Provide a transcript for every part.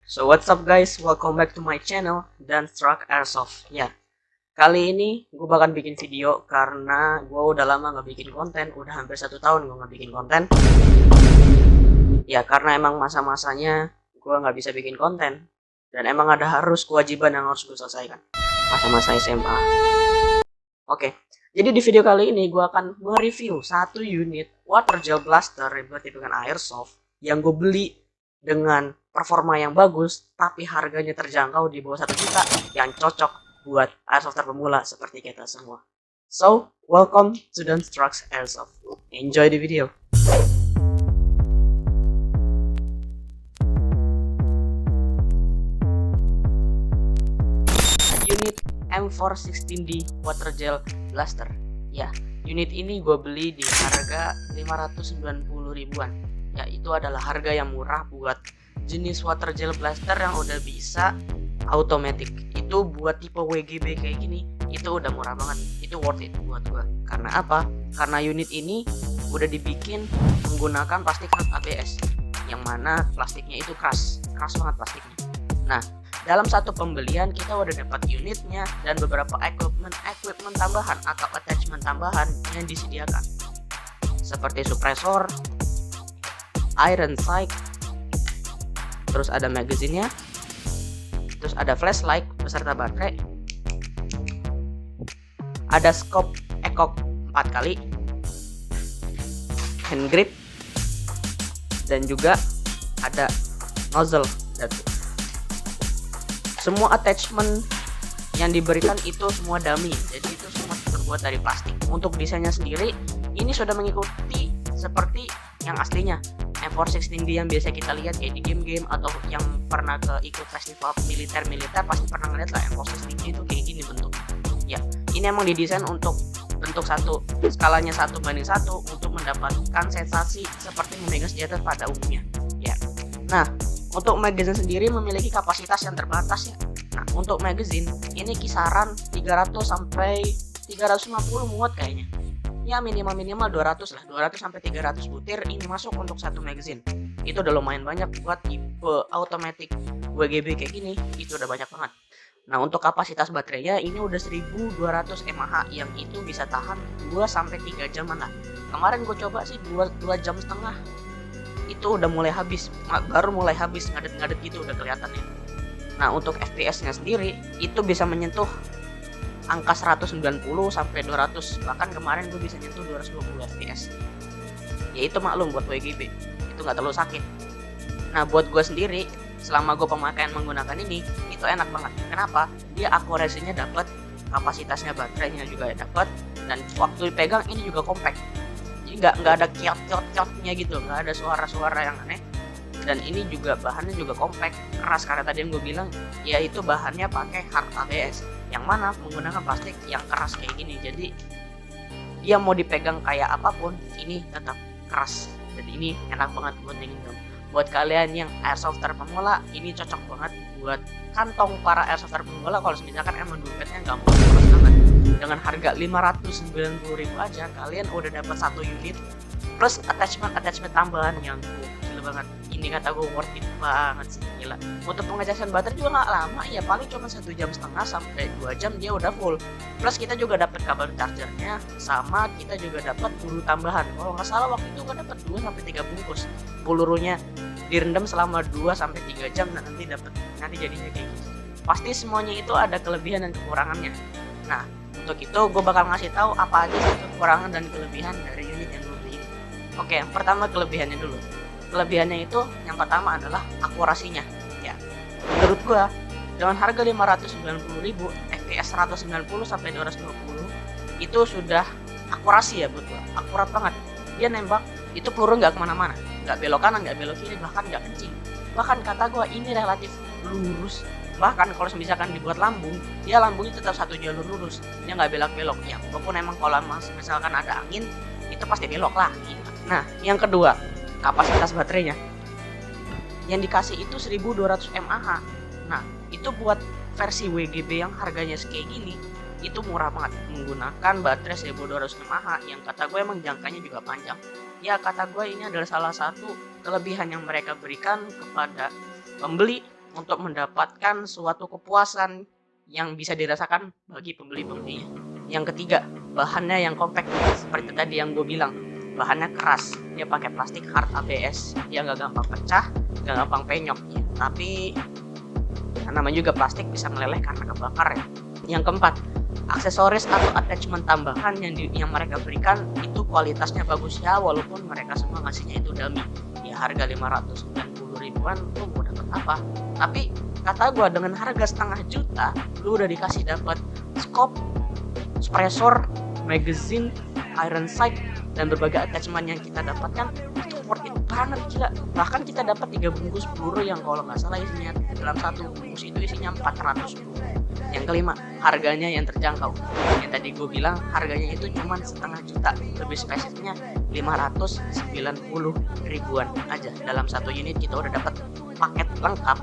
So what's up guys, welcome back to my channel Danstruck Airsoft. Ya, kali ini gue bakal bikin video karena gue udah lama nggak bikin konten, udah hampir 1 tahun gue nggak bikin konten. Ya karena emang masa-masanya gue nggak bisa bikin konten dan emang ada kewajiban yang harus gue selesaikan, masa-masa SMA. Oke, jadi di video kali ini gue akan mereview satu unit water gel blaster berarti dengan airsoft yang gue beli dengan performa yang bagus tapi harganya terjangkau di bawah 1 juta, yang cocok buat airsofter pemula seperti kita semua. So, welcome to Danstruck Airsoft. Enjoy the video. Unit M416D water gel blaster. Ya, unit ini gue beli di harga 590 ribuan. Ya, itu adalah harga yang murah buat jenis water gel blaster yang udah bisa automatic. Itu buat tipe WGB kayak gini, itu udah murah banget. Itu worth it buat gua. Karena apa? Karena unit ini udah dibikin menggunakan plastik ABS, yang mana plastiknya itu keras banget plastiknya. Nah, dalam satu pembelian kita udah dapat unitnya dan beberapa equipment tambahan atau attachment tambahan yang disediakan, seperti suppressor, iron sight, terus ada magazinnya, terus ada flashlight beserta baterai, ada scope ekok 4 kali, hand grip, dan juga ada nozzle. Semua attachment yang diberikan itu semua dummy, jadi itu semua terbuat dari plastik. Untuk desainnya sendiri ini sudah mengikuti seperti yang aslinya M416D yang biasa kita lihat kayak di game-game atau yang pernah ikut festival militer pasti pernah ngeliat lah M416D itu kayak gini bentuk. Ya, ini emang didesain untuk bentuk skalanya 1:1 untuk mendapatkan sensasi seperti memegang senjata pada umumnya. Ya. Nah, untuk magazine sendiri memiliki kapasitas yang terbatas ya. Nah, untuk magazine ini kisaran 300 sampai 350 muat kayaknya. Ya minimal 200 lah, 200 sampai 300 butir ini masuk untuk satu magazine. Itu udah lumayan banyak buat tipe automatic WGB kayak gini, itu udah banyak banget. Nah, untuk kapasitas baterainya ini udah 1200 mAh yang itu bisa tahan 2 sampai 3 jam lah. Kemarin gue coba sih 2 jam setengah. Itu udah mulai habis, baru mulai habis ngadet-ngadet gitu udah kelihatannya. Nah, untuk FPS-nya sendiri itu bisa menyentuh angka 190 sampai 200, bahkan kemarin gue bisa nyentuh 220 fps. Ya itu maklum buat WGB, itu nggak terlalu sakit. Nah, buat gue sendiri selama gue pemakaian menggunakan ini itu enak banget. Kenapa? Dia akurasinya dapat, kapasitasnya baterainya juga dapat, dan waktu dipegang ini juga compact. Jadi nggak ada kiot-kiotnya gitu, nggak ada suara-suara yang aneh. Dan ini juga bahannya juga compact, keras karena tadi yang gue bilang yaitu bahannya pakai hard ABS yang mana menggunakan plastik yang keras kayak gini. Jadi dia mau dipegang kayak apapun ini tetap keras. Jadi ini enak banget buat digenggam. Buat kalian yang airsofter pemula ini cocok banget buat kantong para airsofter pemula. Kalau misalkan emang dompetnya gampang banget, dengan harga 590 ribu aja kalian udah dapat satu unit plus attachment tambahan yang gila banget. Ini kata gue worth it banget sih, gila. Untuk pengecasan baterai juga nggak lama ya, paling cuma 1,5 jam sampai 2 jam dia udah full. Plus kita juga dapat kabel chargernya, sama kita juga dapat peluru tambahan. Kalau nggak salah waktu itu gue dapat 2 sampai 3 bungkus. Pelurunya direndam selama 2 sampai 3 jam dan nanti jadinya kayak gitu. Pasti semuanya itu ada kelebihan dan kekurangannya. Nah, untuk itu gue bakal ngasih tahu apa aja sih kekurangan dan kelebihan dari unit yang gue beli ini. Oke, yang pertama kelebihannya dulu. Kelebihannya itu yang pertama adalah akurasinya. Ya, menurut gua dengan harga 590.000 FPS 190 sampai 220 itu sudah akurasi ya buat gua. Akurat banget. Dia nembak itu peluru nggak kemana-mana, nggak belok kanan, nggak belok kiri, bahkan nggak kencing. Bahkan kata gua ini relatif lurus. Bahkan kalau misalkan dibuat lambung, dia lambungnya tetap satu jalur lurus, dia nggak belok-belok. Ya, walaupun emang kalau misalkan ada angin itu pasti belok lah. Gila. Nah, yang kedua kapasitas baterainya yang dikasih itu 1200 mAh. Nah, itu buat versi WGB yang harganya kayak gini itu murah banget, menggunakan baterai 1200 mAh yang kata gue emang jangkanya juga panjang. Ya kata gue ini adalah salah satu kelebihan yang mereka berikan kepada pembeli untuk mendapatkan suatu kepuasan yang bisa dirasakan bagi pembeli-pembelinya. Yang ketiga, bahannya yang compact. Seperti tadi yang gue bilang, bahannya keras. Dia pakai plastik hard ABS. Dia nggak gampang pecah, nggak gampang penyok. Ya. Tapi namanya juga plastik bisa meleleh karena kebakar ya. Yang keempat, aksesoris atau attachment tambahan yang mereka berikan itu kualitasnya bagus ya, walaupun mereka semua ngasihnya itu dummy. Ya harga 590 ribuan lu mau dapat apa? Tapi kata gue dengan harga setengah juta lu udah dikasih dapat scope, suppressor, magazine, iron sight, dan berbagai attachment yang kita dapatkan itu worth it banget gila. Bahkan kita dapat 3 bungkus peluru yang kalau nggak salah isinya dalam satu bungkus itu isinya 400 peluru. Yang kelima, harganya yang terjangkau. Yang tadi gue bilang harganya itu cuma setengah juta, lebih spesifiknya 590 ribuan aja. Dalam satu unit kita udah dapat paket lengkap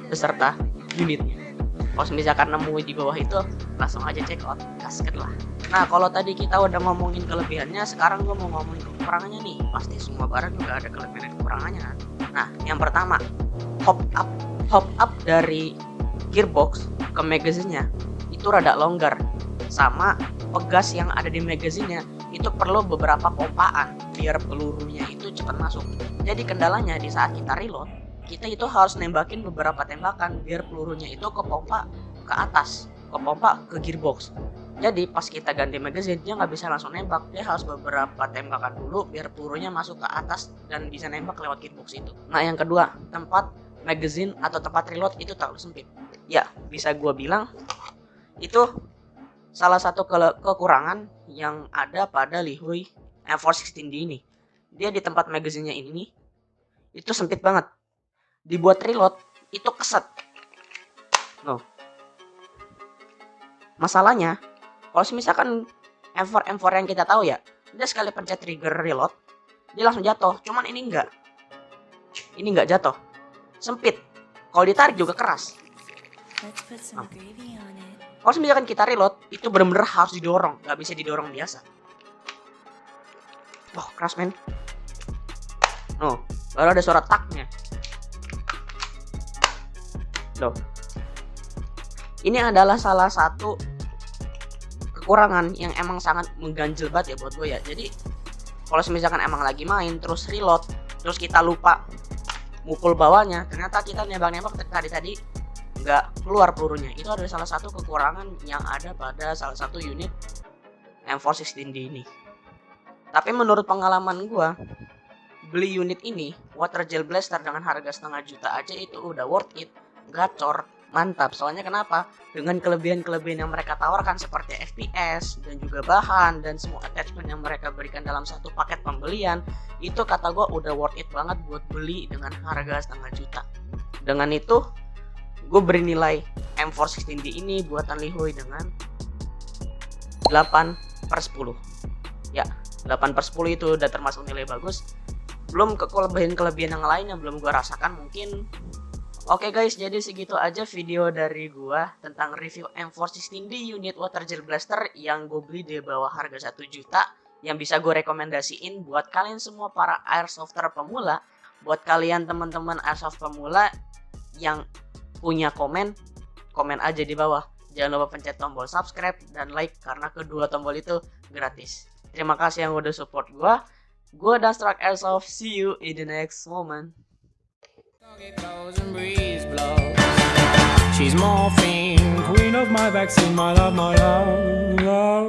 beserta unitnya. Kalau misalkan nemu di bawah itu langsung aja check out, gasket lah. Nah kalau tadi kita udah ngomongin kelebihannya, sekarang gue mau ngomongin kekurangannya nih. Pasti semua barang juga ada kelebihan dan kekurangannya kan. Nah yang pertama, hop up dari gearbox ke magazinnya itu rada longgar, sama pegas yang ada di magazinnya itu perlu beberapa pompaan biar pelurunya itu cepat masuk. Jadi kendalanya di saat kita reload, kita itu harus nembakin beberapa tembakan biar pelurunya itu ke pompa ke atas, ke pompa ke gearbox. Jadi pas kita ganti magazine dia nggak bisa langsung nembak, dia harus beberapa tembakan dulu biar pelurunya masuk ke atas dan bisa nembak lewat gearbox itu. Nah yang kedua, tempat magazine atau tempat reload itu terlalu sempit. Ya bisa gue bilang itu salah satu kekurangan yang ada pada Lihoi M416D ini. Dia di tempat magazinnya ini itu sempit banget. Dibuat reload itu keset. No. Masalahnya kalau misalkan M4 yang kita tahu ya, dia sekali pencet trigger reload dia langsung jatuh. Cuman ini enggak. Ini enggak jatuh. Sempit. Kalau ditarik juga keras. Nah. Kalau misalkan kita reload itu benar-benar harus didorong, nggak bisa didorong biasa. Wah keras men. Oh, baru ada suara taknya. Loh. Ini adalah salah satu kekurangan yang emang sangat mengganjel banget ya buat gue ya. Jadi kalau misalkan emang lagi main terus reload, terus kita lupa mukul bawahnya, ternyata kita nembak-nembak tadi nggak keluar pelurunya. Itu adalah salah satu kekurangan yang ada pada salah satu unit M416D ini. Tapi menurut pengalaman gua, beli unit ini Water Gel Blaster dengan harga setengah juta aja itu udah worth it, gacor, mantap. Soalnya kenapa? Dengan kelebihan-kelebihan yang mereka tawarkan seperti FPS dan juga bahan dan semua attachment yang mereka berikan dalam satu paket pembelian, itu kata gua udah worth it banget buat beli dengan harga setengah juta. Dengan itu gue beri nilai M416D ini buatan Lihoi dengan 8/10. Ya 8/10 itu udah termasuk nilai bagus. Belum kelebihan yang lain yang belum gue rasakan mungkin. Oke guys, jadi segitu aja video dari gue tentang review M416D unit Water Gel Blaster yang gue beli di bawah harga 1 juta, yang bisa gue rekomendasiin buat kalian semua para airsofter pemula. Buat kalian teman-teman airsoft pemula yang punya komen aja di bawah. Jangan lupa pencet tombol subscribe dan like karena kedua tombol itu gratis. Terima kasih yang udah support gua. Gua Dastruck Airsoft. See you in the next moment. She's morphine, queen of my vaccine, my love, my love, love.